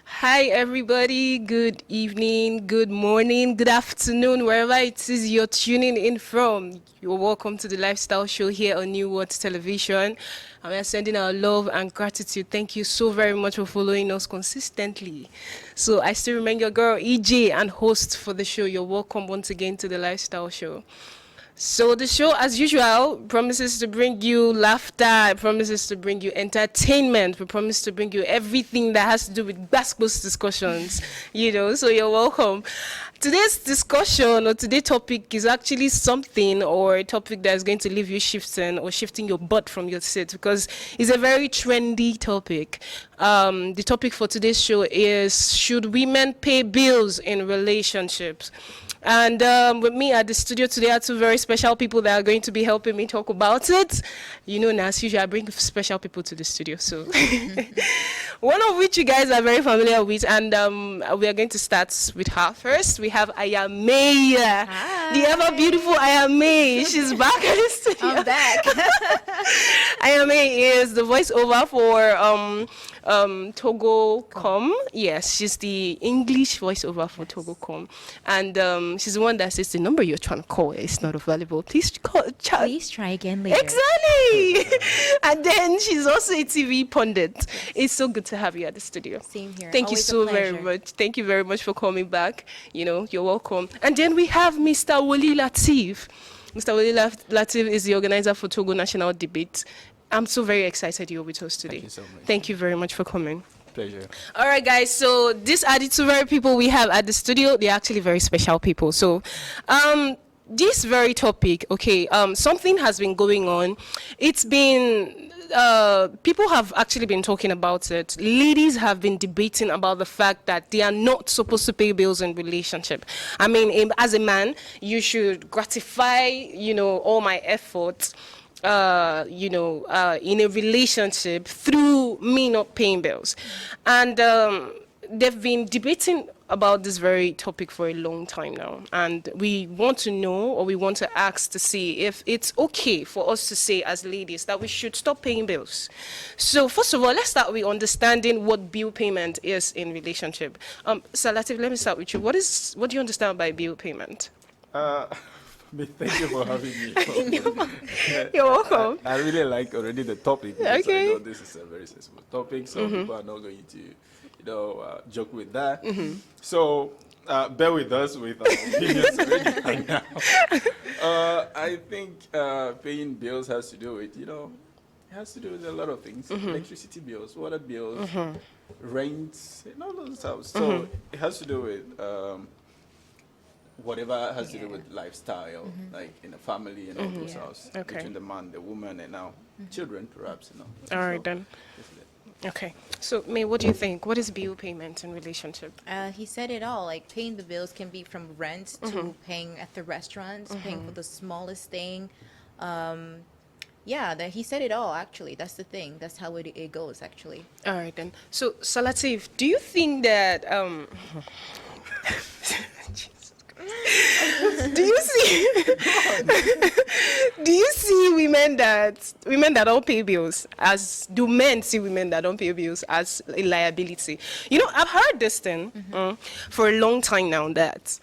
Hi, everybody. Good evening, good morning, good afternoon, wherever it is you're tuning in from. You're welcome to the Lifestyle Show here on New World Television. And we are sending our love and gratitude. Thank you so very much for following us consistently. So I still remain your girl, EJ, and host for the show. You're welcome once again to the Lifestyle Show. So the show, as usual, promises to bring you laughter, it promises to bring you entertainment, we promise to bring you everything that has to do with basketball discussions, so you're welcome. Today's discussion or today's topic is actually something or a topic that is going to leave you shifting your butt from your seat because it's a very trendy topic. The topic for today's show is, should women pay bills in relationships? And with me at the studio today are two very special people that are going to be helping me talk about it. Now, as usual, I bring special people to the studio. So one of which you guys are very familiar with. And we are going to start with her first. We have Ayame. Hi. The ever beautiful Ayame. She's back at the studio. I'm back. Ayame is the voiceover for Togo.com. Yes, she's the English voiceover for Togo.com. And she's the one that says the number you're trying to call is not available. Please call. Please try again later. Exactly. And then she's also a TV pundit. It's so good to have you at the studio. Same here. Thank you Always so a pleasure. very much. Thank you very much for coming back. You're welcome. And then we have Mr. Wali Latif. Mr. Wali Latif is the organizer for Togo National Debate. I'm so very excited you're with us today. Thank you so much. Thank you very much for coming. Pleasure. All right, guys. So these are the two very people we have at the studio. They're actually very special people. So this very topic, okay, something has been going on. It's been, people have actually been talking about it. Ladies have been debating about the fact that they are not supposed to pay bills in relationship. I mean, as a man, you should gratify, all my efforts in a relationship through me not paying bills. And they've been debating about this very topic for a long time now. And we want to know, or we want to ask to see if it's okay for us to say as ladies that we should stop paying bills. So first of all, let's start with understanding what bill payment is in relationship. Salatif, let me start with you. What do you understand by bill payment? Thank you for having me. You're welcome. I really like already the topic because Okay. I know this is a very sensible topic, so people are not going to, joke with that. So bear with us with our opinions already right now. I think paying bills has to do with, it has to do with a lot of things: electricity bills, water bills, rent, and all those stuff. So it has to do with whatever has to do with lifestyle, like in a family and all those stuff, Okay. between the man, the woman, and now children, perhaps. All right, then. This is it. Okay. So, May, what do you think? What is bill payment in relationship? He said it all. Like, paying the bills can be from rent to paying at the restaurants, paying for the smallest thing. That he said it all. Actually, that's the thing. That's how it goes. Actually. All right, then. So, Salatif, do you think that do you see women that don't pay bills as, do men see women that don't pay bills as a liability? I've heard this thing for a long time now that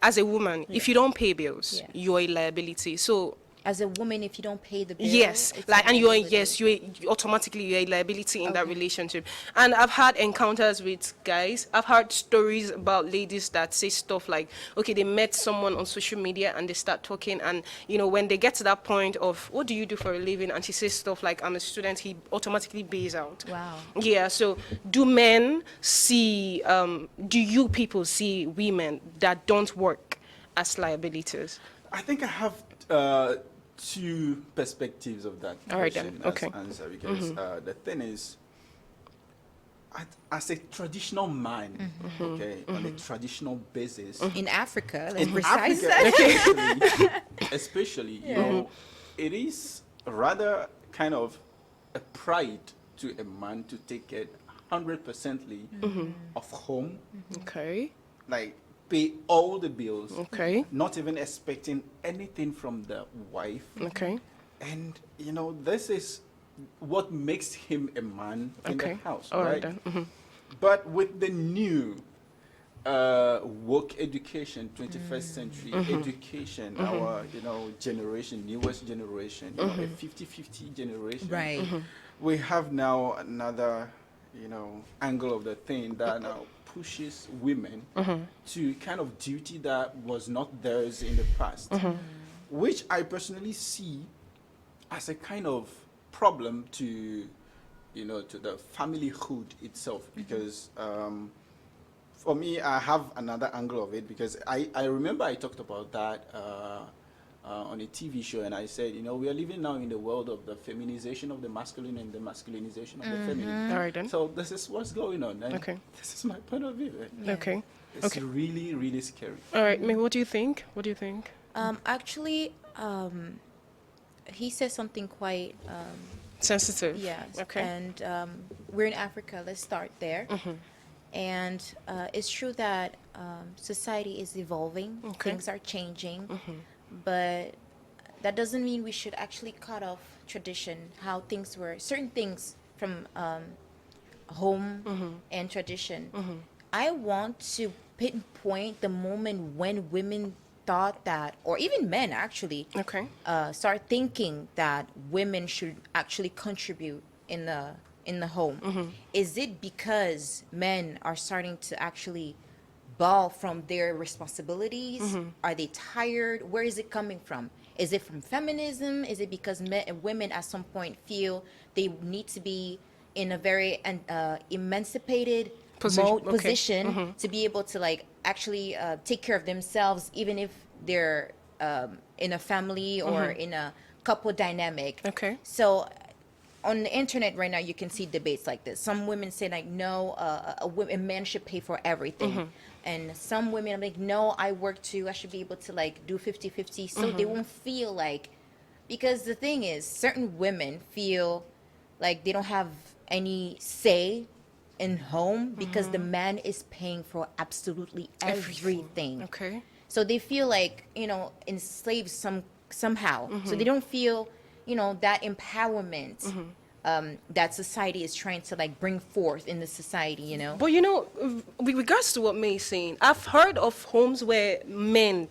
as a woman, if you don't pay bills, you're a liability. So As a woman, if you don't pay the bill, yes, it's like, a and liability. you're automatically you're a liability in that relationship. And I've had encounters with guys. I've heard stories about ladies that say stuff like, okay, they met someone on social media and they start talking, and when they get to that point of, what do you do for a living? And she says stuff like, I'm a student. He automatically bails out. Wow. Yeah. So, do men see? Do you people see women that don't work as liabilities? I think I have two perspectives of that All right, question then. Okay. as answer, because the thing is, as a traditional man, okay, on a traditional basis, In Africa, let's in precise Africa that. especially, it is rather kind of a pride to a man to take care 100%ly of home, Okay. like pay all the bills, Okay. not even expecting anything from the wife. Okay. And this is what makes him a man in Okay. the house, All right right? then. But with the new work education, 21st century education, our generation, newest generation, a 50-50 generation. Right. We have now another angle of the thing that now pushes women to kind of duty that was not theirs in the past, which I personally see as a kind of problem to to the familyhood itself, because for me, I have another angle of it, because I remember I talked about that on a TV show, and I said, we are living now in the world of the feminization of the masculine and the masculinization of the feminine. All right then. So this is what's going on. And Okay. this is my point of view. Okay. It's really, really scary. All right. May, what do you think? What do you think? Actually, he says something quite Sensitive. yes. Okay. And we're in Africa. Let's start there. And it's true that society is evolving. Okay. Things are changing. But that doesn't mean we should actually cut off tradition, how things were, certain things from home and tradition. I want to pinpoint the moment when women thought that, or even men actually, Okay. start thinking that women should actually contribute in the home. Is it because men are starting to actually ball from their responsibilities? Are they tired? Where is it coming from? Is it from feminism? Is it because women at some point feel they need to be in a very emancipated position to be able to like actually take care of themselves, even if they're in a family or in a couple dynamic? Okay. So on the internet right now, you can see debates like this. Some women say like, no, a man should pay for everything. And some women are like, no, I work too. I should be able to like do 50-50. So they won't feel like, because the thing is, certain women feel like they don't have any say in home because the man is paying for absolutely everything. Okay. So they feel like, enslaved somehow. So they don't feel, that empowerment that society is trying to like bring forth in the society, But with regards to what May is saying, I've heard of homes where men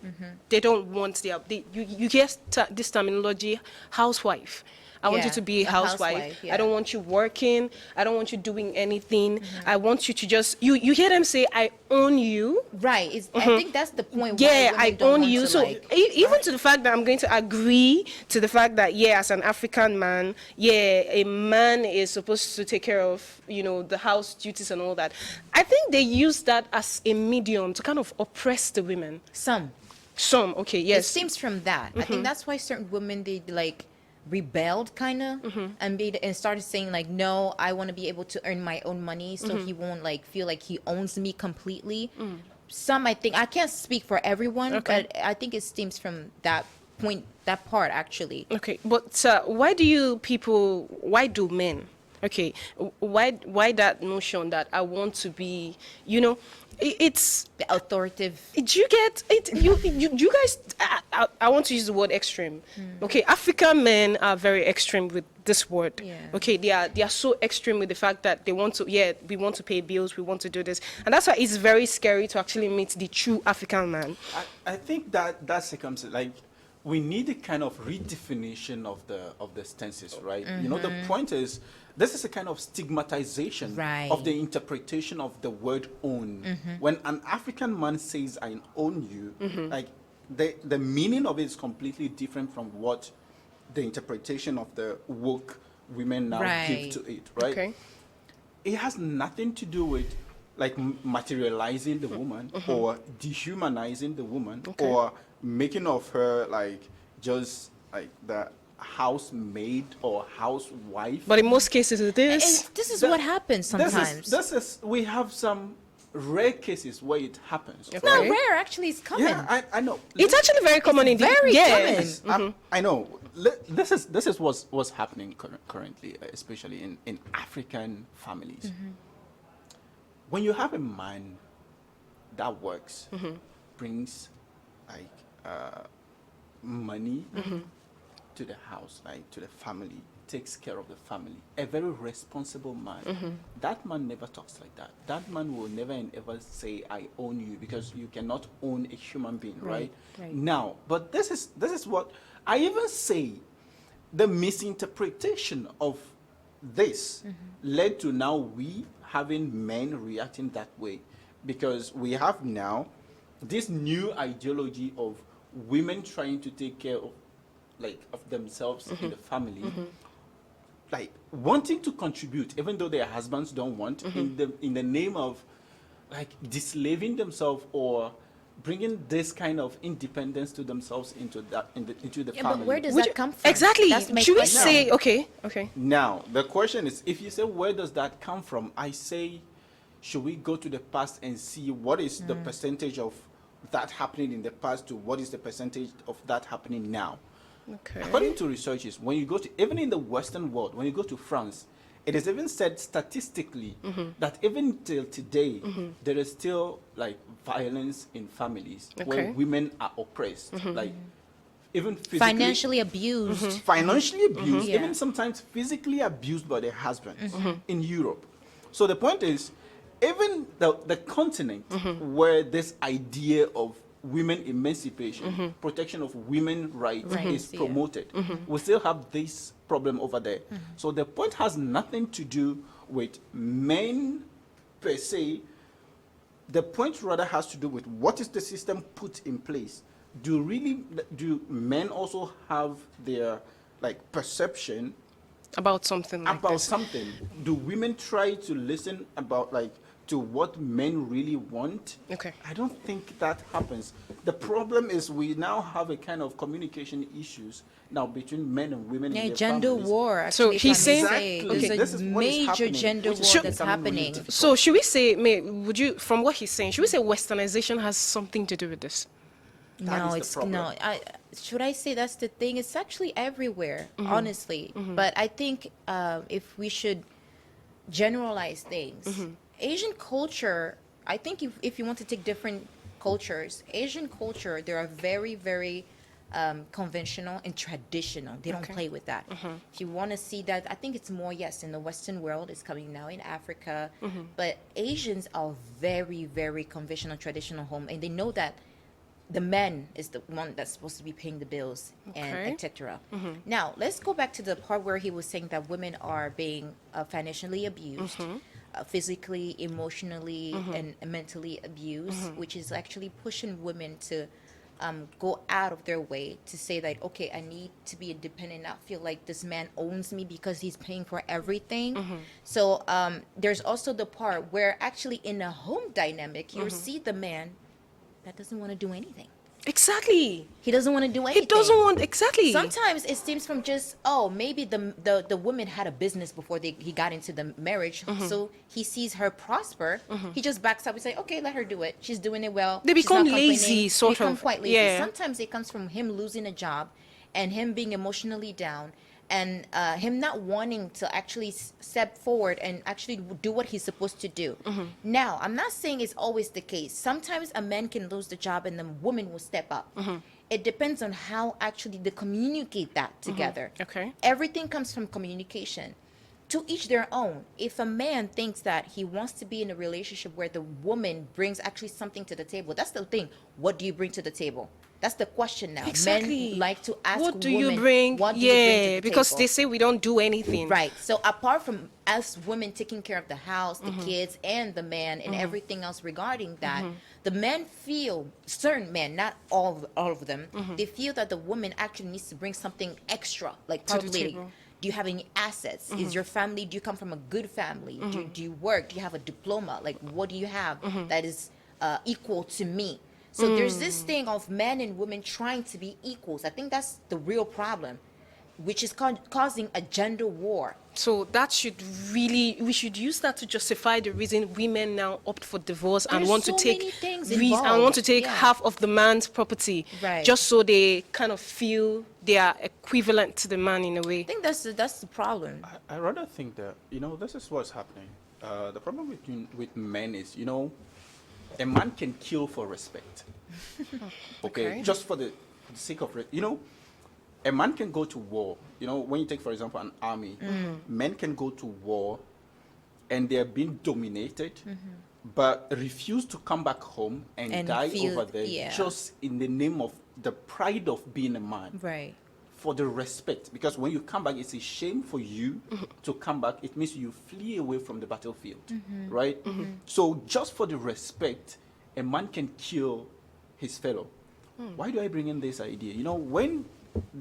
they don't want you hear this terminology, housewife. I want you Yeah, to be a a housewife. housewife, yeah. I don't want you working. I don't want you doing anything. I want you to just you hear them say, I own you. Right. I think that's the point. Yeah, why I women don't own want you. to, So like, even to the fact that I'm going to agree to the fact that, as an African man, a man is supposed to take care of, the house duties and all that. I think they use that as a medium to kind of oppress the women. some. Okay, It yes. seems from that. I think that's why certain women, they like rebelled kind of and started saying like, no, I want to be able to earn my own money, so he won't like feel like he owns me completely. Some, I think, I can't speak for everyone, Okay. but I think it stems from that point, that part actually. Okay, but why do men, okay, why that notion that I want to be, it's, The authoritative. do you get it? You guys, I want to use the word extreme. Okay, African men are very extreme with this word. Yeah. Okay, they are so extreme with the fact that they want to, we want to pay bills, we want to do this, and that's why it's very scary to actually meet the true African man. I think that circumstance, like, we need a kind of redefinition of the stances, right? The point is, this is a kind of stigmatization Right. of the interpretation of the word own. When an African man says, I own you, like, the meaning of it is completely different from what the interpretation of the woke women now give Right. to it, right? Okay. It has nothing to do with like materializing the woman or dehumanizing the woman or making of her like just like the housemaid or housewife. But in most cases, it And is. this is That- what happens sometimes. We have some rare cases where it happens. Okay. It's not rare, actually. It's common. Yeah, I know. It's actually very common in the very yes. common. I know. This is what's happening currently, especially in African families. When you have a man that works, brings like money to the house, like to the family, takes care of the family, a very responsible man, that man never talks like that. That man will never and ever say, I own you, because you cannot own a human being, right? Now, but this is what I even say, the misinterpretation of this led to now we having men reacting that way, because we have now this new ideology of women trying to take care of themselves in the family, like wanting to contribute even though their husbands don't want, in the name of like dislaving themselves or bringing this kind of independence to themselves into the family. But where does that come from? Exactly. That's my Should we question. say, okay. Now, the question is, if you say, where does that come from? I say, should we go to the past and see what is the percentage of that happening in the past to what is the percentage of that happening now? Okay. According to researchers, when you go to, even in the Western world, when you go to France, it is even said statistically that even till today, there is still like violence in families where women are oppressed, like even physically, Financially abused. even sometimes physically abused by their husbands in Europe. So the point is, even the continent where this idea of women emancipation, protection of women rights is promoted, we still have this problem over there. So the point has nothing to do with men per se. The point rather has to do with what is the system put in place. Do men also have their like perception About something like about this. something? Do women try to listen about like to what men really want? Okay. I don't think that happens. The problem is we now have a kind of communication issues now between men and women. in their Gender families. war. So Actually, he's if I may saying- say. Exactly. There's This a is what is major happening, gender which is war that's becoming really happening. difficult. So should we say, would you, from what he's saying, should we say westernization has something to do with this? That No, is the it's problem. no. Should I say that's the thing? It's actually everywhere, honestly. But I think if we should generalize things, Asian culture. I think if you want to take different cultures, Asian culture, they are very, very conventional and traditional. They don't play with that. If you want to see that, I think it's more, yes, in the Western world, it's coming now in Africa. But Asians are very, very conventional, traditional home, and they know that the man is the one that's supposed to be paying the bills and Okay. etc. Now, let's go back to the part where he was saying that women are being financially abused, physically, emotionally, and mentally abused, which is actually pushing women to go out of their way to say that, okay, I need to be independent, not feel like this man owns me because he's paying for everything. So there's also the part where actually in a home dynamic, you see the man that doesn't want to do anything. Exactly. He doesn't want to do anything. He doesn't want, exactly. Sometimes it stems from just, oh, maybe the woman had a business before he got into the marriage, so he sees her prosper. He just backs up and say, okay, let her do it. She's doing it well. They She's become not complaining." lazy, sort They become of. quite lazy. Yeah. Sometimes it comes from him losing a job and him being emotionally down and him not wanting to actually step forward and actually do what he's supposed to do. Now, I'm not saying it's always the case. Sometimes a man can lose the job and the woman will step up. It depends on how actually they communicate that together. Okay. Everything comes from communication. To each their own. If a man thinks that he wants to be in a relationship where the woman brings actually something to the table, that's the thing. What do you bring to the table? That's the question now. Exactly. Men like to ask what do women, you bring? what do you bring to the because table? they say we don't do anything. Right. So apart from us women taking care of the house, the kids, and the man, and everything else regarding that, the men feel, certain men, not all of them, they feel that the woman actually needs to bring something extra, like To the probably. table. Do you have any assets? Is your family, do you come from a good family? Do you work? Do you have a diploma? Like, what do you have that is equal to me? So there's this thing of men and women trying to be equals. I think that's the real problem, which is causing a gender war. So that should really, we should use that to justify the reason women now opt for divorce and There's want so to take many things and involved. want to take Yeah. half of the man's property, Right. just so they kind of feel they are equivalent to the man in a way. I think that's the problem. I rather think that, this is what's happening. The problem with men is, a man can kill for respect. Okay? Okay. Just for the sake of it. a man can go to war. You know, when you take, for example, an army, men can go to war and they're being dominated, but refuse to come back home and die feel- over there yeah. just in the name of the pride of being a man. Right. For the respect, because when you come back, it's a shame for you to come back. It means you flee away from the battlefield, right? So just for the respect, a man can kill his fellow. Why do I bring in this idea? You know, when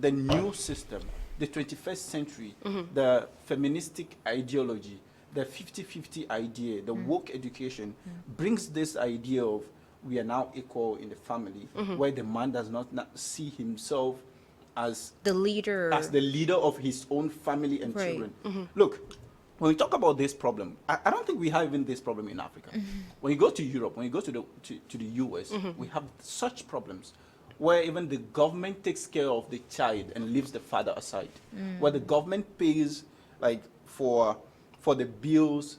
the new system, the 21st century, the feministic ideology, the 50-50 idea, the woke education brings this idea of we are now equal in the family, where the man does not see himself as The leader. as the leader of his own family and Right. children. Look, when we talk about this problem, I don't think we have even this problem in Africa. When you go to Europe, when you go to the US, we have such problems where even the government takes care of the child and leaves the father aside. Where the government pays like for the bills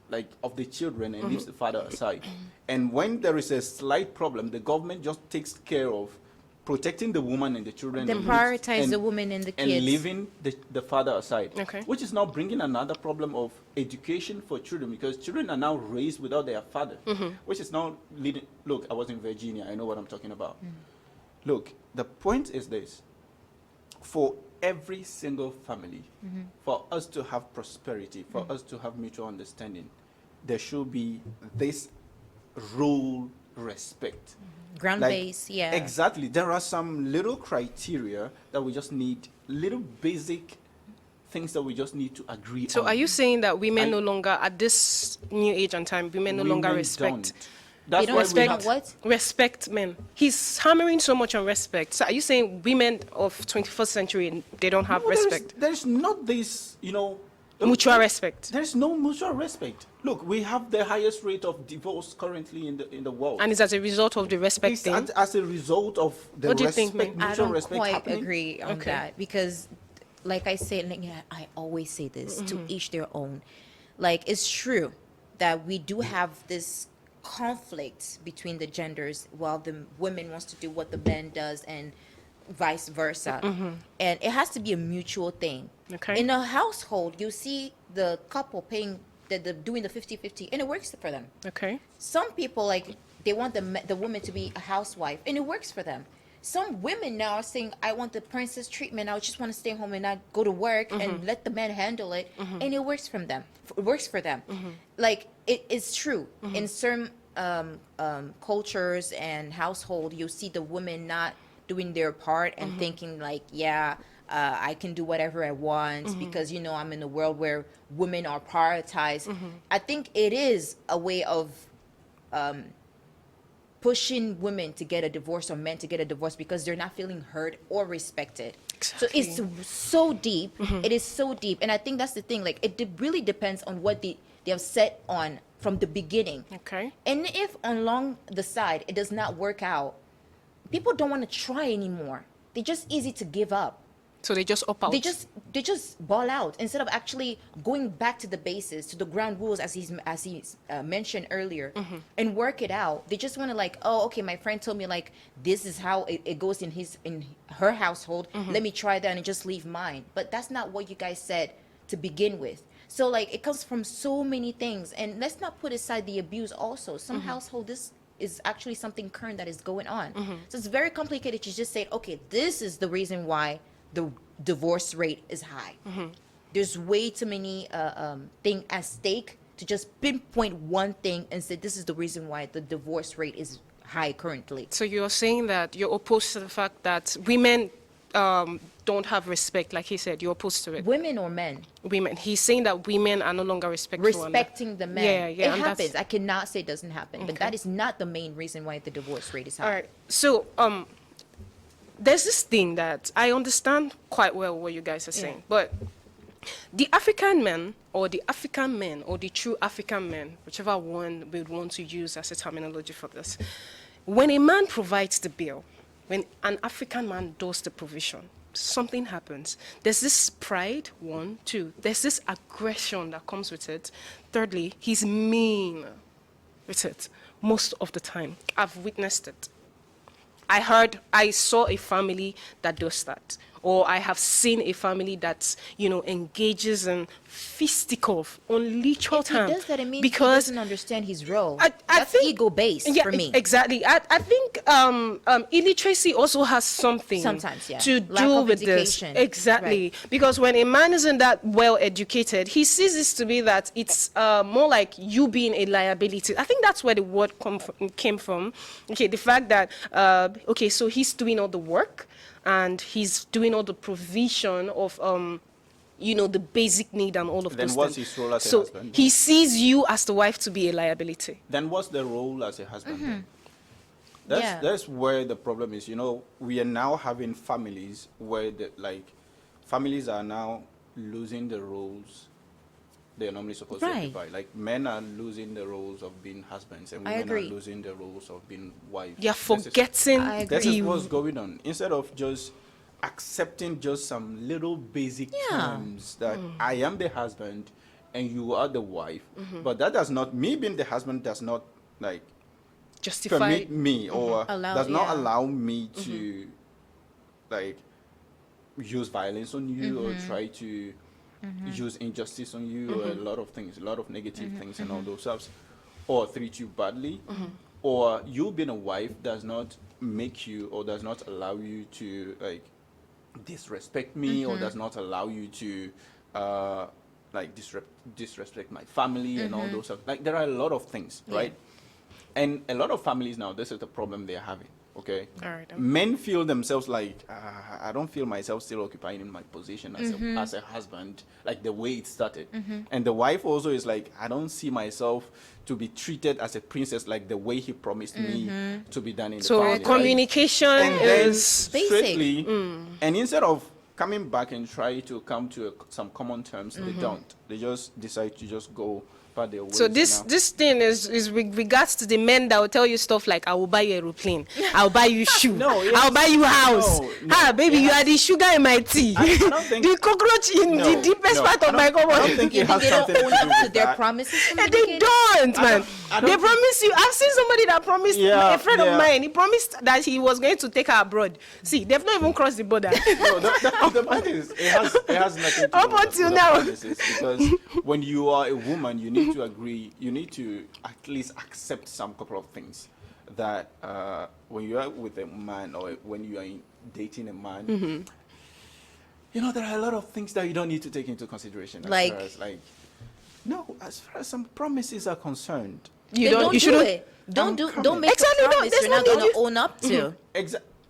like of the children and leaves the father aside. And when there is a slight problem, the government just takes care of protecting the woman and the children. They and prioritize the woman and the and kids. leaving the father aside. Okay. Which is now bringing another problem of education for children, because children are now raised without their father, which is now leading. Look, I was in Virginia. I know what I'm talking about. Look, the point is this. For every single family, for us to have prosperity, for us to have mutual understanding, there should be this role respect. Ground Like, base, yeah. Exactly. There are some little criteria that we just need, little basic things that we just need to agree on. So are you saying that women I- no longer, at this new age and time, women no longer Women respect? don't. That's They don't why we respect have- what? Respect men. He's hammering so much on respect. So are you saying women of 21st century, they don't have No, respect? There's not this, Mutual respect. There's no mutual respect. Look, we have the highest rate of divorce currently in the world. And it's as a result of the respect It's thing. as a result of the What do you think, respect, Ming? I mutual don't respect quite happening. agree on Okay. that because, like I said, like, yeah, I always say this to each their own. Like, it's true that we do have this conflict between the genders while the women wants to do what the man does and vice versa. And it has to be a mutual thing. Okay. In a household, you see the couple paying, doing the 50-50, and it works for them. Okay. Some people, like, they want the woman to be a housewife, and it works for them. Some women now are saying, I want the princess treatment. I just want to stay home and not go to work and let the man handle it. And it works from them. It works for them. Like, it is true. In certain cultures and household, you see the women not doing their part and thinking like, I can do whatever I want because, I'm in a world where women are prioritized. I think it is a way of pushing women to get a divorce or men to get a divorce because they're not feeling heard or respected. So it's so deep. It is so deep. And I think that's the thing. Like, really depends on what they have set on from the beginning. Okay. And if along the side it does not work out, people don't want to try anymore. They're just easy to give up. So they just opt out. They just ball out instead of actually going back to the basis, to the ground rules as he mentioned earlier, and work it out. They just want to like, oh, okay, my friend told me like this is how it goes in her household. Let me try that and just leave mine. But that's not what you guys said to begin with. So like it comes from so many things, and let's not put aside the abuse also. Some household this is actually something current that is going on. So it's very complicated to just say, okay, this is the reason why the divorce rate is high. There's way too many things at stake to just pinpoint one thing and say this is the reason why the divorce rate is high currently. So you're saying that you're opposed to the fact that women don't have respect, like he said. You're opposed to it. Women or men? Women. He's saying that women are no longer respectful. Respecting the man. Yeah, It and that's- happens. I cannot say it doesn't happen, but that is not the main reason why the divorce rate is high. All right. So there's this thing that I understand quite well what you guys are saying, but the African men or the true African men, whichever one we would want to use as a terminology for this, when a man provides the bill, when an African man does the provision, something happens. There's this pride, 1, 2. There's this aggression that comes with it. Thirdly, he's mean with it most of the time. I've witnessed it. I saw a family that does that. or I have seen a family that, engages in fisticuff on literal If he terms. does that, it means because he doesn't understand his role. I That's think ego-based for me. Exactly. I think illiteracy also has something Sometimes, yeah. to Lack do of with this. education. Exactly. Right. Because when a man isn't that well educated, he sees this to be that it's more like you being a liability. I think that's where the word came from. Okay, the fact that so he's doing all the work and he's doing all the provision of the basic need and all of Then those what's things. his role as a So husband? he sees you as the wife to be a liability. Then what's the role as a husband? Then? Yeah. That's where the problem is. We are now having families where families are now losing the roles they're normally supposed to occupy. Like men are losing the roles of being husbands, and women are losing the roles of being wives. You're forgetting This is what's going on. Instead of just accepting just some little basic terms that I am the husband and you are the wife, but that does not, me being the husband does not justify permit me or does not yeah. allow me to use violence on you or try to use injustice on you or a lot of things, a lot of negative things and all those stuff, or treat you badly, or you being a wife does not make you or does not allow you to disrespect me or does not allow you to disrespect my family and all those stuff. There are a lot of things, right? And a lot of families now, this is the problem they're having. Okay. All right. Men feel themselves I don't feel myself still occupying in my position as a husband, like the way it started. And the wife also is I don't see myself to be treated as a princess like the way he promised me to be done in the family. So communication is straightly, and instead of coming back and try to come to some common terms, they don't. They just decide to just go. So this thing is with regards to the men that will tell you stuff like, I will buy you a aeroplane, I'll buy you shoe, I'll buy you house. Baby, you are the sugar in my tea. I don't think the cockroach in the deepest part of my cupboard. I don't think it has They don't something to own do up to with their that. promises from the And they beginning? don't, man. I don't They think- promise you. I've seen somebody that promised a friend of yeah. mine. He promised that he was going to take her abroad. See, they've not even crossed the border. No, the point is, it has nothing to do Up with until the now. promises, because when you are a woman, you need to agree, you need to at least accept some couple of things that when you are with a man or when you are dating a man, there are a lot of things that you don't need to take into consideration. As far as some promises are concerned. Don't do it. Don't make Exactly, a promise there's you're not no going need. to own up to.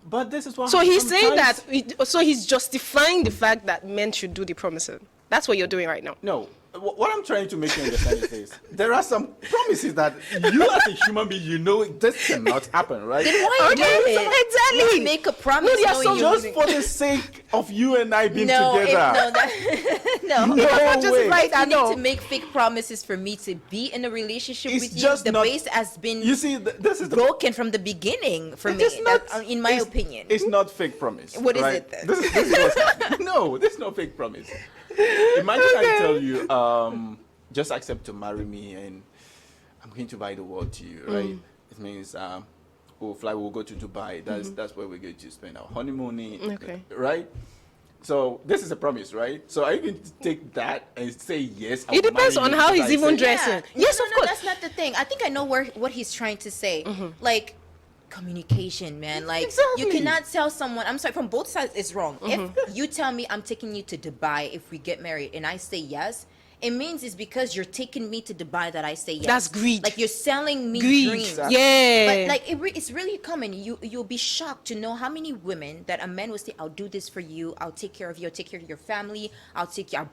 But this is what. So he's saying sometimes- that. So he's justifying the fact that men should do the promising. That's what you're doing right now. No, what I'm trying to make you understand is this. There are some promises that you as a human being, this cannot happen, right? Then why do it? Exactly. Why make a promise they are knowing so you Just for the sake of you and I being no, together. no. No not just way. right You at all. need to make fake promises for me to be in a relationship It's with you. just The not- base has been You see, this is the broken from the beginning for me, It's not- in my it's- opinion. It's not fake promise. What is right? it then? This is no, this is not fake promise. Imagine I tell you, just accept to marry me and I'm going to buy the world to you, right? It means we'll go to Dubai. That's where we're going to spend our honeymoon in, Okay. right? So this is a promise, right? So are you going to take that and say yes? It depends on how he's even dressing. Yes, no, of course. That's not the thing. I think I know what he's trying to say. Like communication, man. Like Exactly. you cannot tell someone. I'm sorry, from both sides, it's wrong. If you tell me I'm taking you to Dubai if we get married, and I say yes, it means it's because you're taking me to Dubai that I say yes. That's greed. Like you're selling me Greed. dreams. Exactly. Yeah. But like it's really common. You'll be shocked to know how many women that a man will say, "I'll do this for you. I'll take care of you. I'll take care of your family. I'll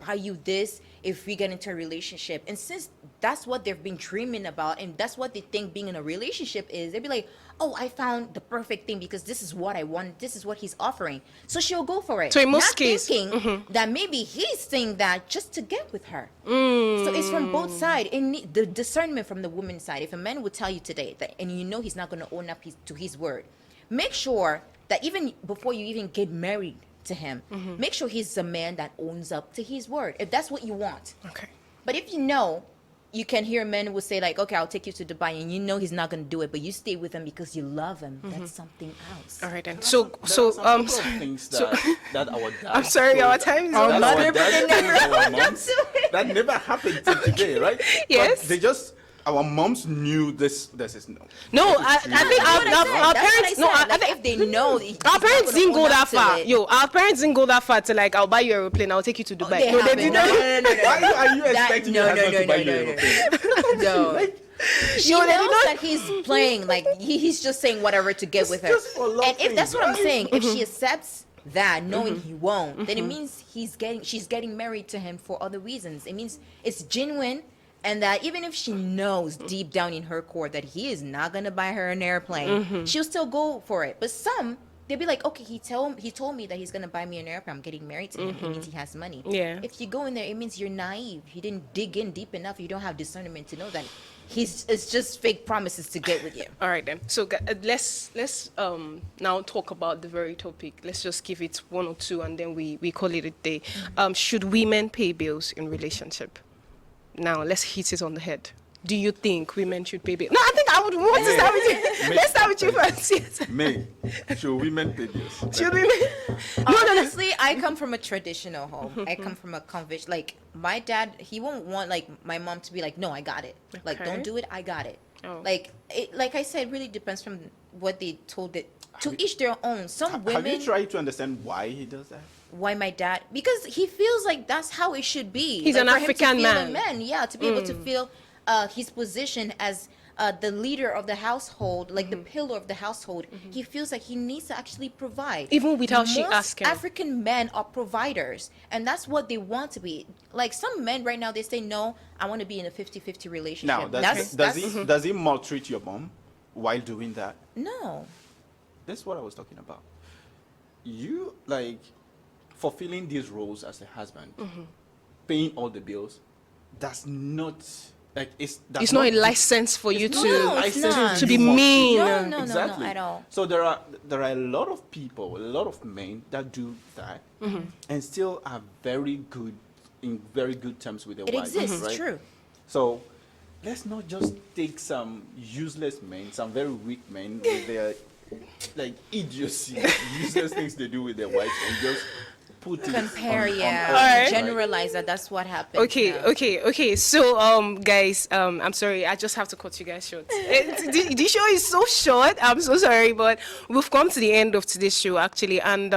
buy you this if we get into a relationship." And since that's what they've been dreaming about, and that's what they think being in a relationship is, they'd be like, "Oh, I found the perfect thing because this is what I want. This is what he's offering." So she'll go for it. So in most not case- thinking that maybe he's saying that just to get with her. So it's from both sides. And the discernment from the woman's side. If a man would tell you today that, and you know he's not going to own up to his word, make sure that even before you even get married to him, make sure he's a man that owns up to his word. If that's what you want. Okay. But if you know you can hear men will say like, okay, I'll take you to Dubai, and you know he's not going to do it, but you stay with him because you love him. That's something else. All right then. There are some things that our dads I'm sorry, our time is that up. our dads told our moms that never happened till today, right? Yes. But they just, our moms knew this is no. No, I think our parents. No, I think if they know, our parents didn't go that far. Our parents didn't go that far to like, I'll buy you an airplane, I'll take you to Dubai. No, they didn't. Why are you expecting your husband to buy you an aeroplane? No. She knows that he's playing, like he's just saying whatever to get with her. just for love And if that's what I'm things, saying, if she accepts that, knowing he won't, then it means she's getting married to him for other reasons. It means it's genuine, and that even if she knows deep down in her core that he is not gonna buy her an airplane, she'll still go for it. But some, they'll be like, okay, he told me that he's gonna buy me an airplane. I'm getting married to him. It means he has money. Yeah. If you go in there, it means you're naive. You didn't dig in deep enough. You don't have discernment to know that it's just fake promises to get with you. All right then. So let's now talk about the very topic. Let's just give it one or two, and then we call it a day. Should women pay bills in relationship? Now let's hit it on the head. Do you think women should pay bills? No, I think I would want to start with you. Let's start with you first. Yes. May, should women pay bills? Should women? Honestly, I come from a traditional home. I come from a conviction. Like my dad, he won't want like my mom to be like, no, I got it. Like, Okay. don't do it. I got it. Oh. Like I said, it really depends from what they told it. To each their own. Some women. Have you tried to understand why he does that? Why my dad? Because he feels like that's how it should be. He's like, an for him to African feel man. a man, yeah, to be able to feel his position as the leader of the household, like the pillar of the household. He feels like he needs to actually provide, Even without she Most asking. African men are providers, and that's what they want to be. Like some men right now, they say, "No, I want to be in a 50-50 relationship." Now, does he maltreat your mom while doing that? No. That's what I was talking about. You like fulfilling these roles as a husband, paying all the bills. That's not like it's not a license for you it's to not a license not. to be you must mean. No, exactly. no, at all. So there are a lot of people, a lot of men that do that, and still are in very good terms with their It wives. exists, right? true. So let's not just take some useless men, some very weak men with their like idiocy, useless things they do with their wives, and just put it Compare, on yeah. us, right? Generalize that. That's what happens. Okay, now. okay. So, guys, I'm sorry. I just have to cut you guys short. The show is so short. I'm so sorry, but we've come to the end of today's show, actually. And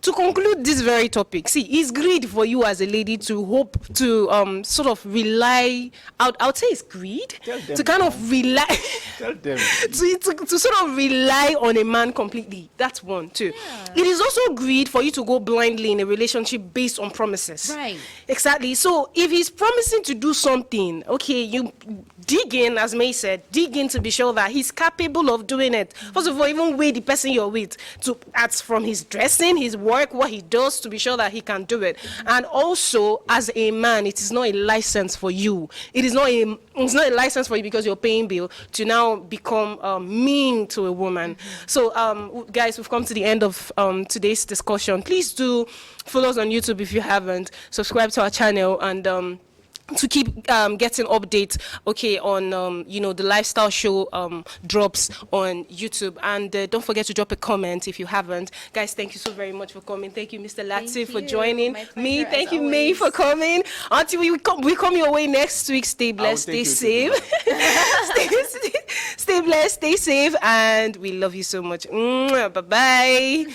to conclude this very topic, see, it's greed for you as a lady to hope to sort of rely. I would say it's greed Tell them to kind now. of rely. Tell them. to sort of rely on a man completely. That's one, too. It is also greed for you to go blindly in a relationship based on promises. Right. Exactly. So if he's promising to do something, okay, you dig in, as May said, dig in to be sure that he's capable of doing it. First of all, even weigh the person you're with from his dressing, his work, what he does, to be sure that he can do it. And also, as a man, it is not a license for you. It's not a license for you because you're paying bill to now become mean to a woman. So, guys, we've come to the end of today's discussion. Please do follow us on YouTube if you haven't. Subscribe to our channel and to keep getting updates, okay, on the lifestyle show drops on YouTube. And don't forget to drop a comment if you haven't. Guys, thank you so very much for coming. Thank you, Mr. Latif, for you. joining My me. pleasure, Thank as you, May, always. for coming. Until we come your way next week. Stay blessed, stay take safe. Stay blessed, stay safe, and we love you so much. Bye bye.